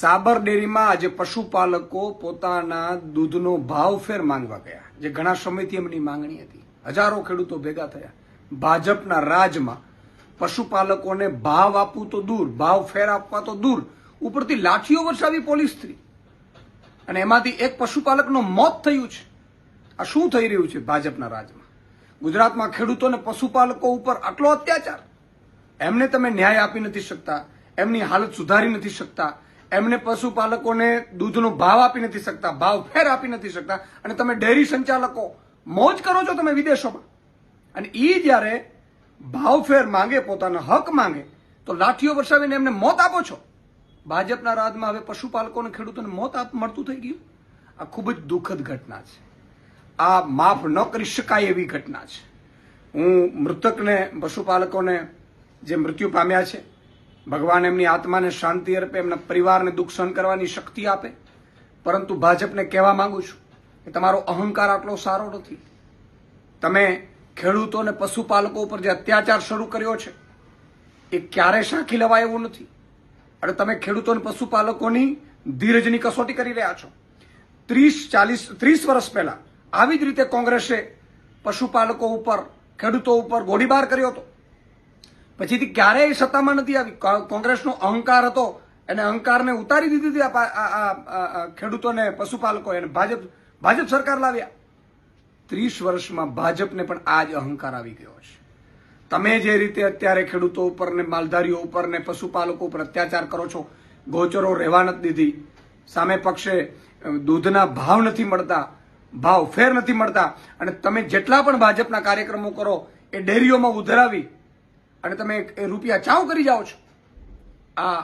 સાબર ડેરીમાં આજે પશુપાલકો પોતાના દૂધનો ભાવફેર માંગવા ગયા, જે ઘણા સમયથી એમની માંગણી હતી. હજારો ખેડૂતો ભેગા થયા. ભાજપના રાજમાં પશુપાલકોને ભાવ આપવું તો દૂર, ભાવ ફેર આપવા તો દૂર, ઉપરથી લાઠીઓ વરસાવી પોલીસ થરી, અને એમાંથી એક પશુપાલકનું મોત થયું છે. આ શું થઈ રહ્યું છે ભાજપના રાજમાં? ગુજરાતમાં ખેડૂતોને પશુપાલકો ઉપર આટલો અત્યાચાર. એમને તમે ન્યાય આપી નથી શકતા, એમની હાલત સુધારી નથી શકતા, એમને પશુપાલકોને દૂધનો ભાવ આપી નથી શકતા, ભાવ ફેર આપી નથી શકતા, અને તમે ડેરી સંચાલકો મોજ કરો છો તમે વિદેશોમાં. અને એ જ્યારે ભાવફેર માંગે, પોતાનો હક માંગે, તો લાઠીઓ વરસાવીને એમને મોત આપો છો. ભાજપના રાજમાં હવે પશુપાલકોને ખેડૂતોને મોત મળતું થઈ ગયું. આ ખૂબ જ દુઃખદ ઘટના છે. આ માફ ન કરી શકાય એવી ઘટના છે. હું મૃતકને, પશુપાલકોને જે મૃત્યુ પામ્યા છે, ભગવાન એમની આત્માને શાંતિ અર્પે, એમના પરિવારને દુઃખ સહન કરવાની શક્તિ આપે. પરંતુ ભાજપને કહેવા માંગુ છું કે તમારો અહંકાર આટલો સારો નથી. તમે ખેડૂતો અને પશુપાલકો ઉપર જે અત્યાચાર શરૂ કર્યો છે એ ક્યારે સાંખી લેવાય એવું નથી. અને તમે ખેડૂતો અને પશુપાલકોની ધીરજની કસોટી કરી રહ્યા છો. 30 વર્ષ પહેલા આવી જ રીતે કોંગ્રેસે પશુપાલકો ઉપર, ખેડૂતો ઉપર ગોળીબાર કર્યો હતો. પછીથી ક્યારેય સત્તામાં નથી આવી. કોંગ્રેસનો અહંકાર હતો, એને અહંકારને ઉતારી દીધી હતી ખેડૂતોને, પશુપાલકો, એને ભાજપ સરકાર લાવ્યા. 30 વર્ષમાં ભાજપને પણ આ જ અહંકાર આવી ગયો છે. તમે જે રીતે અત્યારે ખેડૂતો ઉપર ને માલધારીઓ ઉપર ને પશુપાલકો ઉપર અત્યાચાર કરો છો, ગોચરો રહેવા નથી દીધી, સામે પક્ષે દૂધના ભાવ નથી મળતા, ભાવ ફેર નથી મળતા, અને તમે જેટલા પણ ભાજપના કાર્યક્રમો કરો એ ડેરીઓમાં ઉધરાવી અને તમે એ રૂપિયા ચાવ કરી જાઓ છો. આ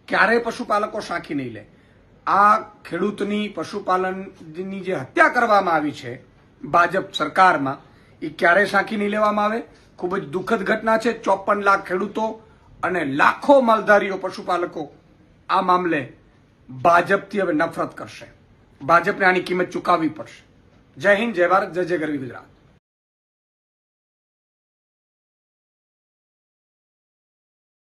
ક્યારેય પશુપાલકો સાંખી નહીં લે. આ ખેડૂતની, પશુપાલનની જે હત્યા કરવામાં આવી છે ભાજપ સરકારમાં, એ ક્યારેય સાંખી નહીં લેવામાં આવે. ખૂબ જ દુઃખદ ઘટના છે. 54 લાખ ખેડૂતો અને લાખો માલધારીઓ, પશુપાલકો આ મામલે ભાજપથી હવે નફરત કરશે. ભાજપને આની કિંમત ચૂકવવી પડશે. જય હિન્દ, જય ભારત, જય જય ગરવી ગુજરાત.